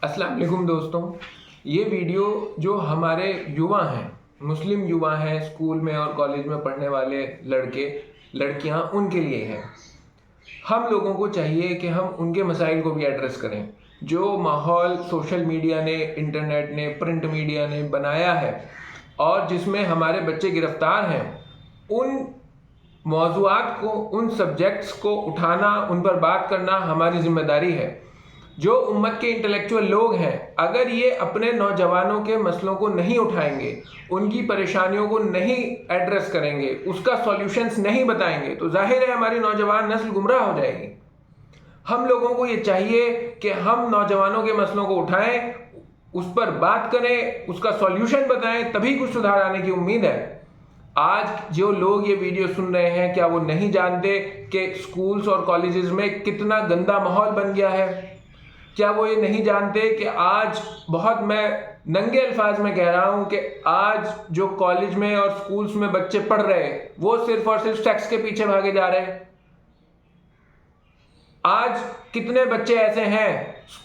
السلام علیکم دوستوں، یہ ویڈیو جو ہمارے یووا ہیں، مسلم یووا ہیں، اسکول میں اور کالج میں پڑھنے والے لڑکے لڑکیاں، ان کے لیے ہے۔ ہم لوگوں کو چاہیے کہ ہم ان کے مسائل کو بھی ایڈریس کریں۔ جو ماحول سوشل میڈیا نے، انٹرنیٹ نے، پرنٹ میڈیا نے بنایا ہے اور جس میں ہمارے بچے گرفتار ہیں، ان موضوعات کو، ان سبجیکٹس کو اٹھانا، ان پر بات کرنا ہماری ذمہ داری ہے۔ جو امت کے انٹلیکچوئل لوگ ہیں، اگر یہ اپنے نوجوانوں کے مسئلوں کو نہیں اٹھائیں گے، ان کی پریشانیوں کو نہیں ایڈریس کریں گے، اس کا سولوشنز نہیں بتائیں گے، تو ظاہر ہے ہماری نوجوان نسل گمراہ ہو جائے گی۔ ہم لوگوں کو یہ چاہیے کہ ہم نوجوانوں کے مسئلوں کو اٹھائیں، اس پر بات کریں، اس کا سولوشن بتائیں، تبھی کچھ سدھار آنے کی امید ہے۔ آج جو لوگ یہ ویڈیو سن رہے ہیں، کیا وہ نہیں جانتے کہ اسکولز اور کالجز میں کتنا گندا ماحول بن گیا ہے؟ کیا وہ یہ نہیں جانتے کہ آج بہت، میں ننگے الفاظ میں کہہ رہا ہوں کہ آج جو کالج میں اور اسکولز میں بچے پڑھ رہے ہیں، وہ صرف اور صرف سیکس کے پیچھے بھاگے جا رہے ہیں۔ آج کتنے بچے ایسے ہیں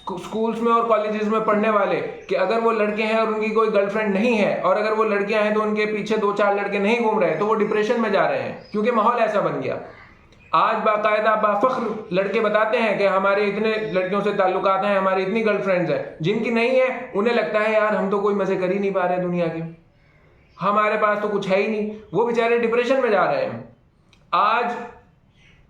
اسکولز میں اور کالجز میں پڑھنے والے کہ اگر وہ لڑکے ہیں اور ان کی کوئی گرل فرینڈ نہیں ہے، اور اگر وہ لڑکیاں ہیں تو ان کے پیچھے 2-4 لڑکے نہیں گھوم رہے، تو وہ ڈپریشن میں جا رہے ہیں کیونکہ ماحول ایسا بن گیا۔ آج باقاعدہ بافخر لڑکے بتاتے ہیں کہ ہمارے اتنے لڑکیوں سے تعلقات ہیں، ہماری اتنی گرل فرینڈز ہیں۔ جن کی نہیں ہے انہیں لگتا ہے یار ہم تو کوئی مزے کر ہی نہیں پا رہے دنیا کے، ہمارے پاس تو کچھ ہے ہی نہیں، وہ بیچارے ڈپریشن میں جا رہے ہیں۔ آج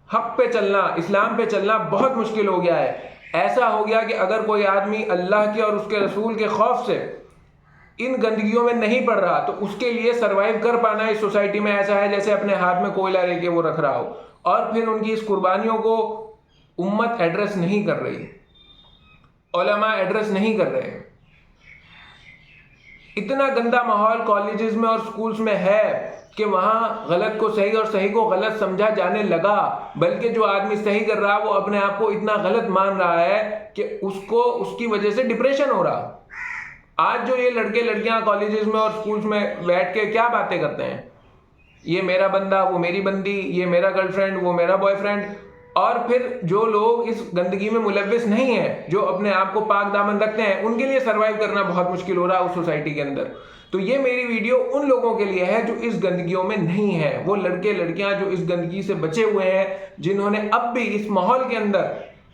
حق پہ چلنا، اسلام پہ چلنا بہت مشکل ہو گیا ہے۔ ایسا ہو گیا کہ اگر کوئی آدمی اللہ کے اور اس کے رسول کے خوف سے ان گندگیوں میں نہیں پڑ رہا، تو اس کے لیے سروائیو کر پانا اس سوسائٹی میں ایسا ہے جیسے اپنے ہاتھ میں کوئلہ لے کے وہ رکھ رہا ہو، اور پھر ان کی اس قربانیوں کو امت ایڈریس نہیں کر رہی، علماء ایڈریس نہیں کر رہے۔ اتنا گندا ماحول کالجز میں اور سکولز میں ہے کہ وہاں غلط کو صحیح اور صحیح کو غلط سمجھا جانے لگا، بلکہ جو آدمی صحیح کر رہا وہ اپنے آپ کو اتنا غلط مان رہا ہے کہ اس کی وجہ سے ڈپریشن ہو رہا۔ آج جو یہ لڑکے لڑکیاں کالجز میں اور سکولز میں بیٹھ کے کیا باتیں کرتے ہیں، یہ میرا بندہ، وہ میری بندی، یہ میرا گرل فرینڈ، وہ میرا بوائے فرینڈ، اور پھر جو لوگ اس گندگی میں ملوث نہیں ہیں، جو اپنے آپ کو پاک دامن رکھتے ہیں، ان کے لیے سروائیو کرنا بہت مشکل ہو رہا ہے اس سوسائٹی کے اندر۔ تو یہ میری ویڈیو ان لوگوں کے لیے ہے جو اس گندگیوں میں نہیں ہیں، وہ لڑکے لڑکیاں جو اس گندگی سے بچے ہوئے ہیں، جنہوں نے اب بھی اس ماحول کے اندر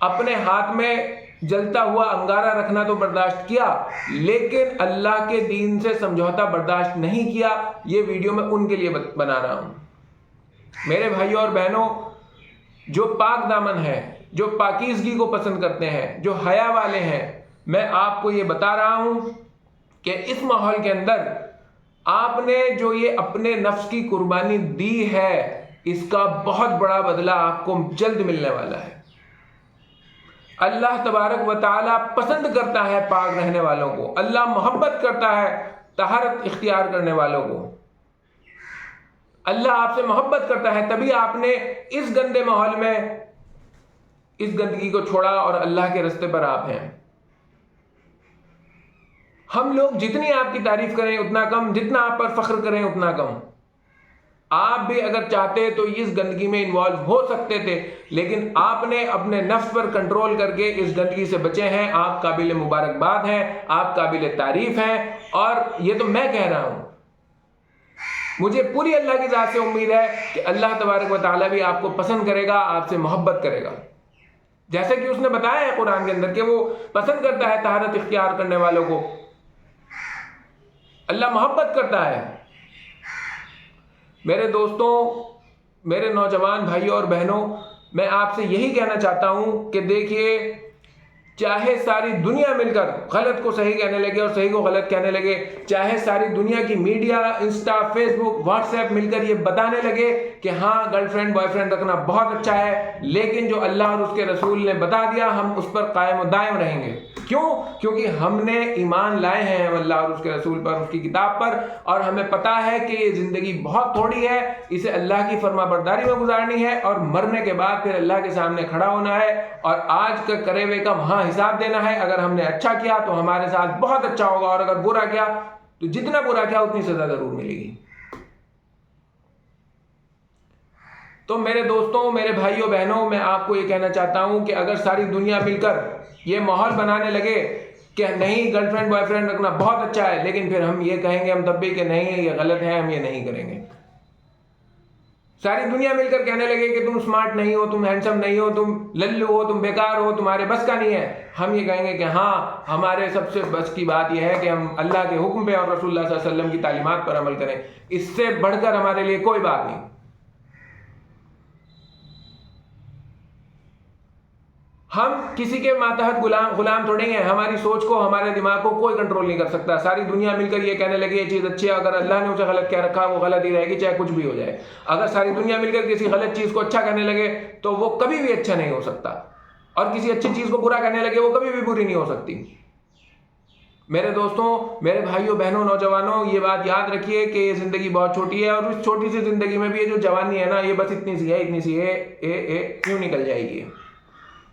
اپنے ہاتھ میں جلتا ہوا انگارہ رکھنا تو برداشت کیا، لیکن اللہ کے دین سے سمجھوتا برداشت نہیں کیا۔ یہ ویڈیو میں ان کے لیے بنا رہا ہوں۔ میرے بھائیوں اور بہنوں، جو پاک دامن ہیں، جو پاکیزگی کو پسند کرتے ہیں، جو حیا والے ہیں، میں آپ کو یہ بتا رہا ہوں کہ اس ماحول کے اندر آپ نے جو یہ اپنے نفس کی قربانی دی ہے، اس کا بہت بڑا بدلہ آپ کو جلد ملنے والا ہے۔ اللہ تبارک و تعالیٰ پسند کرتا ہے پاک رہنے والوں کو، اللہ محبت کرتا ہے طہارت اختیار کرنے والوں کو۔ اللہ آپ سے محبت کرتا ہے، تبھی آپ نے اس گندے ماحول میں اس گندگی کو چھوڑا اور اللہ کے راستے پر آپ ہیں۔ ہم لوگ جتنی آپ کی تعریف کریں اتنا کم، جتنا آپ پر فخر کریں اتنا کم۔ آپ بھی اگر چاہتے تو اس گندگی میں انوالو ہو سکتے تھے، لیکن آپ نے اپنے نفس پر کنٹرول کر کے اس گندگی سے بچے ہیں۔ آپ قابل مبارکباد ہیں، آپ قابل تعریف ہیں، اور یہ تو میں کہہ رہا ہوں، مجھے پوری اللہ کی ذات سے امید ہے کہ اللہ تبارک و تعالیٰ بھی آپ کو پسند کرے گا، آپ سے محبت کرے گا، جیسے کہ اس نے بتایا ہے قرآن کے اندر کہ وہ پسند کرتا ہے طہارت اختیار کرنے والوں کو۔ اللہ محبت کرتا ہے۔ میرے دوستوں، میرے نوجوان بھائیوں اور بہنوں، میں آپ سے یہی کہنا چاہتا ہوں کہ دیکھیے، چاہے ساری دنیا مل کر غلط کو صحیح کہنے لگے اور صحیح کو غلط کہنے لگے، چاہے ساری دنیا کی میڈیا، انسٹا، فیس بک، واٹس ایپ مل کر یہ بتانے لگے کہ ہاں گرل فرینڈ بوائے فرینڈ رکھنا بہت اچھا ہے، لیکن جو اللہ اور اس کے رسول نے بتا دیا ہم اس پر قائم و دائم رہیں گے۔ کیوں؟ کیونکہ ہم نے ایمان لائے ہیں اللہ اور اس کے رسول پر، اس کی کتاب پر، اور ہمیں پتا ہے کہ یہ زندگی بہت تھوڑی ہے، اسے اللہ کی فرما برداری میں گزارنی ہے، اور مرنے کے بعد پھر اللہ کے سامنے کھڑا ہونا ہے، اور آج کا کرے ہوئے کا وہاں حساب دینا ہے۔ اگر ہم نے اچھا کیا تو ہمارے ساتھ بہت اچھا ہوگا، اور اگر برا کیا تو جتنا برا کیا اتنی سزا ضرور ملے گی۔ تو میرے دوستوں، میرے بھائیوں بہنوں، میں آپ کو یہ کہنا چاہتا ہوں کہ اگر ساری دنیا مل کر یہ ماحول بنانے لگے کہ نہیں گرل فرینڈ بوائے فرینڈ رکھنا بہت اچھا ہے، لیکن پھر ہم یہ کہیں گے ہم تب بھی کہ نہیں یہ غلط ہے، ہم یہ نہیں کریں گے. ساری دنیا مل کر کہنے لگے کہ تم سمارٹ نہیں ہو، تم ہینڈسم نہیں ہو، تم للو ہو، تم بیکار ہو، تمہارے بس کا نہیں ہے. ہم یہ کہیں گے کہ ہاں ہمارے سب سے بس کی بات یہ ہے کہ ہم اللہ کے حکم پہ اور رسول اللہ صلی اللہ علیہ وسلم کی تعلیمات پر عمل کریں. اس سے بڑھ کر ہمارے لیے کوئی بات نہیں. ہم کسی کے ماتحت غلام تھوڑے ہیں. ہماری سوچ کو، ہمارے دماغ کو کوئی کنٹرول نہیں کر سکتا. ساری دنیا مل کر یہ کہنے لگی یہ چیز اچھی ہے، اگر اللہ نے اسے غلط کہہ رکھا وہ غلط ہی رہے گی چاہے کچھ بھی ہو جائے. اگر ساری دنیا مل کر کسی غلط چیز کو اچھا کہنے لگے تو وہ کبھی بھی اچھا نہیں ہو سکتا، اور کسی اچھی چیز کو برا کہنے لگے وہ کبھی بھی بری نہیں ہو سکتی. میرے دوستوں، میرے بھائیوں، بہنوں، نوجوانوں، یہ بات یاد رکھیے کہ یہ زندگی بہت چھوٹی ہے، اور اس چھوٹی سی زندگی میں بھی یہ جو جوانی ہے نا، یہ بس اتنی سی ہے کیوں نکل جائے گی.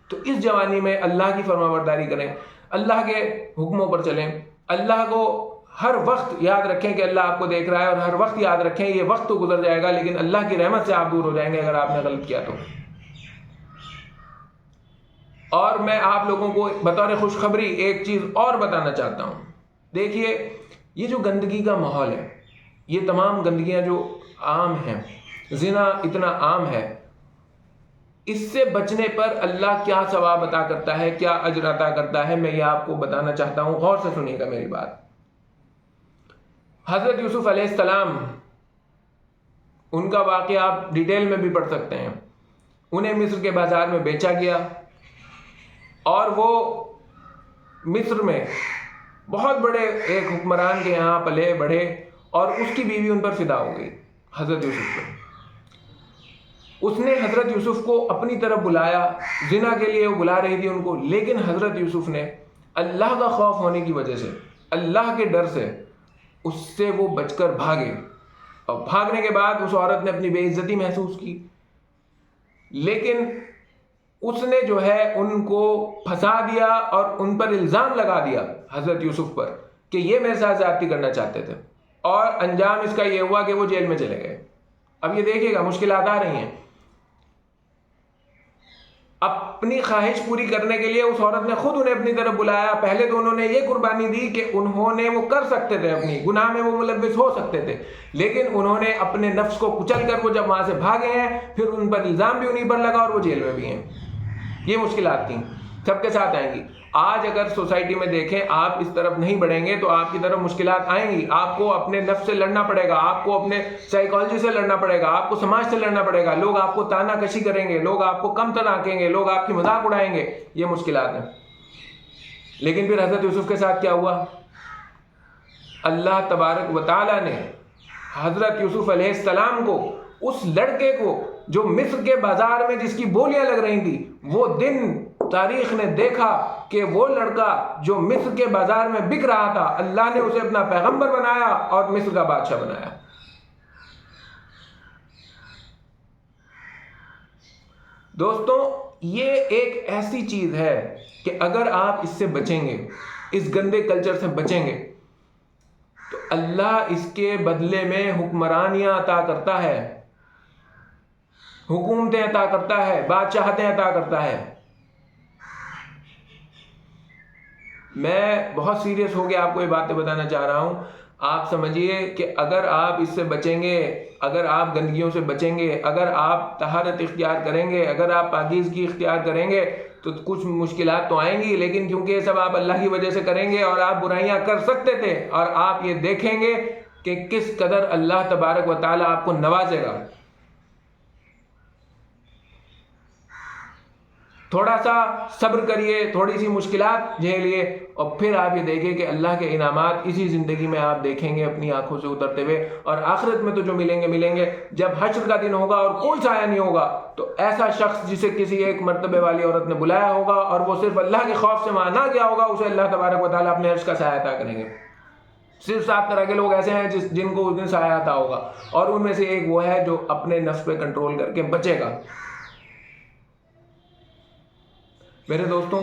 تو اس جوانی میں اللہ کی فرما برداری کریں، اللہ کے حکموں پر چلیں. اللہ کو ہر وقت یاد رکھیں کہ اللہ آپ کو دیکھ رہا ہے، اور ہر وقت یاد رکھیں یہ وقت تو گزر جائے گا لیکن اللہ کی رحمت سے آپ دور ہو جائیں گے اگر آپ نے غلط کیا تو. اور میں آپ لوگوں کو بطور خوشخبری ایک چیز اور بتانا چاہتا ہوں. دیکھیے یہ جو گندگی کا ماحول ہے، یہ تمام گندگیاں جو عام ہیں، زنا اتنا عام ہے، اس سے بچنے پر اللہ کیا ثواب عطا کرتا ہے، کیا اجر عطا کرتا ہے، میں یہ آپ کو بتانا چاہتا ہوں. غور سے سنیے گا میری بات. حضرت یوسف علیہ السلام، ان کا واقعہ آپ ڈیٹیل میں بھی پڑھ سکتے ہیں. انہیں مصر کے بازار میں بیچا گیا، اور وہ مصر میں بہت بڑے ایک حکمران کے یہاں پلے بڑھے، اور اس کی بیوی ان پر فدا ہو گئی حضرت یوسف پر. اس نے حضرت یوسف کو اپنی طرف بلایا، زنا کے لیے وہ بلا رہی تھی ان کو، لیکن حضرت یوسف نے اللہ کا خوف ہونے کی وجہ سے، اللہ کے ڈر سے اس سے وہ بچ کر بھاگے. اور بھاگنے کے بعد اس عورت نے اپنی بے عزتی محسوس کی، لیکن اس نے جو ہے ان کو پھنسا دیا اور ان پر الزام لگا دیا حضرت یوسف پر کہ یہ میرے ساتھ زیادتی کرنا چاہتے تھے، اور انجام اس کا یہ ہوا کہ وہ جیل میں چلے گئے. اب یہ دیکھیے گا مشکلات آ رہی ہیں. اپنی خواہش پوری کرنے کے لیے اس عورت نے خود انہیں اپنی طرف بلایا. پہلے تو انہوں نے یہ قربانی دی کہ انہوں نے وہ کر سکتے تھے، اپنی گناہ میں وہ ملوث ہو سکتے تھے، لیکن انہوں نے اپنے نفس کو کچل کر وہ جب وہاں سے بھاگے ہیں، پھر ان پر الزام بھی انہیں پر لگا اور وہ جیل میں بھی ہیں. یہ مشکلات تھیں، سب کے ساتھ آئیں گی. آج اگر سوسائٹی میں دیکھیں آپ اس طرف نہیں بڑھیں گے تو آپ کی طرف مشکلات آئیں گی. آپ کو اپنے نفس سے لڑنا پڑے گا، آپ کو اپنے سائیکالوجی سے لڑنا پڑے گا، آپ کو سماج سے لڑنا پڑے گا. لوگ آپ کو تانا کشی کریں گے، لوگ آپ کو کم تر آنکیں گے، لوگ آپ کی مذاق اڑائیں گے. یہ مشکلات ہیں. لیکن پھر حضرت یوسف کے ساتھ کیا ہوا؟ اللہ تبارک و تعالیٰ نے حضرت یوسف علیہ السلام کو، اس لڑکے کو جو مصر کے بازار میں جس کی بولیاں لگ رہی تھی، وہ دن تاریخ نے دیکھا کہ وہ لڑکا جو مصر کے بازار میں بک رہا تھا، اللہ نے اسے اپنا پیغمبر بنایا اور مصر کا بادشاہ بنایا. دوستوں یہ ایک ایسی چیز ہے کہ اگر آپ اس سے بچیں گے، اس گندے کلچر سے بچیں گے، تو اللہ اس کے بدلے میں حکمرانیاں عطا کرتا ہے، حکومتیں عطا کرتا ہے، بادشاہتیں عطا کرتا ہے. میں بہت سیریس ہو کے آپ کو یہ باتیں بتانا چاہ رہا ہوں. آپ سمجھیے کہ اگر آپ اس سے بچیں گے، اگر آپ گندگیوں سے بچیں گے، اگر آپ طہارت اختیار کریں گے، اگر آپ پاکیزگی اختیار کریں گے تو کچھ مشکلات تو آئیں گی، لیکن کیونکہ یہ سب آپ اللہ کی وجہ سے کریں گے اور آپ برائیاں کر سکتے تھے، اور آپ یہ دیکھیں گے کہ کس قدر اللہ تبارک و تعالیٰ آپ کو نوازے گا. تھوڑا سا صبر کریے، تھوڑی سی مشکلات جھیلیے، اور پھر آپ یہ دیکھیں کہ اللہ کے انعامات اسی زندگی میں آپ دیکھیں گے اپنی آنکھوں سے اترتے ہوئے. اور آخرت میں تو جو ملیں گے جب حشر کا دن ہوگا اور کوئی سایہ نہیں ہوگا، تو ایسا شخص جسے کسی ایک مرتبے والی عورت نے بلایا ہوگا اور وہ صرف اللہ کے خوف سے وہاں نہ گیا ہوگا، اسے اللہ تبارک و تعالیٰ اپنے عرش کا سایہ عطا کریں گے. صرف 7 طرح کے لوگ ایسے ہیں جن کو اس دن سایہ عطا ہوگا، اور ان میں سے ایک وہ ہے جو اپنے نفس پہ کنٹرول کر کے بچے گا. میرے دوستوں،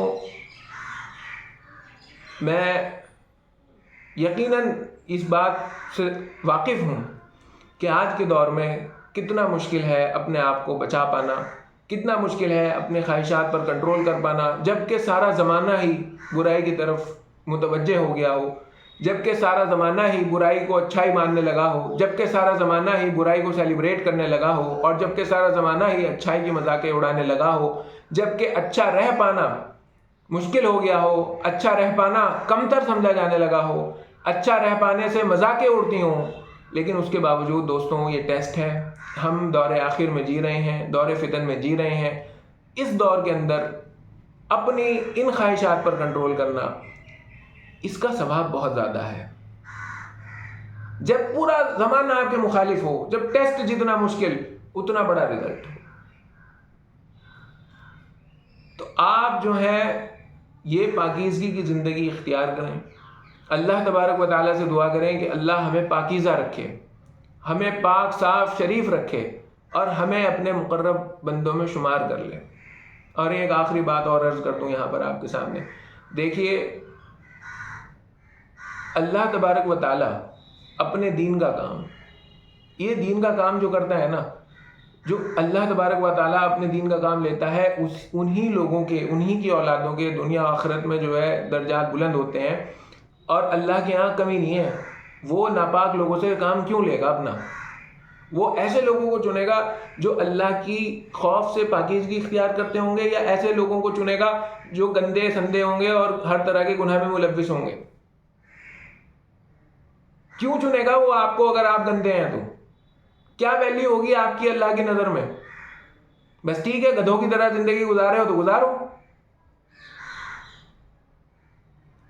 میں یقیناً اس بات سے واقف ہوں کہ آج کے دور میں کتنا مشکل ہے اپنے آپ کو بچا پانا، کتنا مشکل ہے اپنے خواہشات پر کنٹرول کر پانا، جبکہ سارا زمانہ ہی برائی کی طرف متوجہ ہو گیا ہو، جبکہ سارا زمانہ ہی برائی کو اچھائی ماننے لگا ہو، جبکہ سارا زمانہ ہی برائی کو سیلیبریٹ کرنے لگا ہو، اور جبکہ سارا زمانہ ہی اچھائی کی مذاقیں اڑانے لگا ہو، جبکہ اچھا رہ پانا مشکل ہو گیا ہو، اچھا رہ پانا کمتر سمجھا جانے لگا ہو، اچھا رہ پانے سے مذاقیں اڑتی ہوں، لیکن اس کے باوجود دوستوں یہ ٹیسٹ ہے، ہم دور آخر میں جی رہے ہیں، دور فتن میں جی رہے ہیں۔ اس دور کے اندر اپنی ان خواہشات پر کنٹرول کرنا، اس کا ثواب بہت زیادہ ہے۔ جب پورا زمانہ آپ کے مخالف ہو، جب ٹیسٹ جتنا مشکل اتنا بڑا رزلٹ، تو آپ جو ہے یہ پاکیزگی کی زندگی اختیار کریں۔ اللہ تبارک و تعالیٰ سے دعا کریں کہ اللہ ہمیں پاکیزہ رکھے، ہمیں پاک صاف شریف رکھے، اور ہمیں اپنے مقرب بندوں میں شمار کر لے۔ اور ایک آخری بات اور عرض کر دوں یہاں پر آپ کے سامنے، دیکھیے اللہ تبارک و تعالیٰ اپنے دین کا کام، یہ دین کا کام جو کرتا ہے نا، جو اللہ تبارک و تعالیٰ اپنے دین کا کام لیتا ہے، انہی لوگوں کے، انہی کی اولادوں کے دنیا و آخرت میں جو ہے درجات بلند ہوتے ہیں، اور اللہ کے یہاں کمی نہیں ہے۔ وہ ناپاک لوگوں سے کام کیوں لے گا اپنا؟ وہ ایسے لوگوں کو چنے گا جو اللہ کی خوف سے پاکیزگی اختیار کرتے ہوں گے، یا ایسے لوگوں کو چنے گا جو گندے سندے ہوں گے اور ہر طرح کے گناہ میں ملوث ہوں گے؟ کیوں چنے گا وہ آپ کو اگر آپ گندے ہیں تو؟ کیا ویلیو ہوگی آپ کی اللہ کی نظر میں؟ بس ٹھیک ہے، گدھوں کی طرح زندگی گزارے ہو تو گزارو،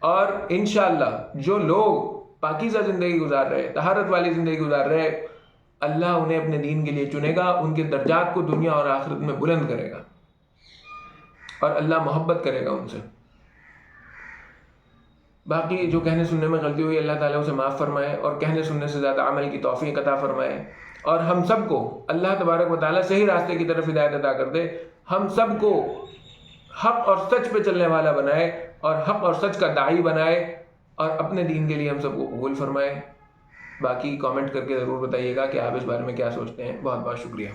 اور انشاءاللہ جو لوگ پاکیزہ زندگی گزار رہے، طہارت والی زندگی گزار رہے، اللہ انہیں اپنے دین کے لیے چنے گا، ان کے درجات کو دنیا اور آخرت میں بلند کرے گا، اور اللہ محبت کرے گا ان سے۔ باقی جو کہنے سننے میں غلطی ہوئی، اللہ تعالیٰ اسے معاف فرمائے، اور کہنے سننے سے زیادہ عمل کی توفیق عطا فرمائے، اور ہم سب کو اللہ تبارک و تعالیٰ صحیح راستے کی طرف ہدایت عطا کر دے، ہم سب کو حق اور سچ پہ چلنے والا بنائے، اور حق اور سچ کا داعی بنائے، اور اپنے دین کے لیے ہم سب کو قبول فرمائے۔ باقی کامنٹ کر کے ضرور بتائیے گا کہ آپ اس بارے میں کیا سوچتے ہیں۔ بہت بہت شکریہ۔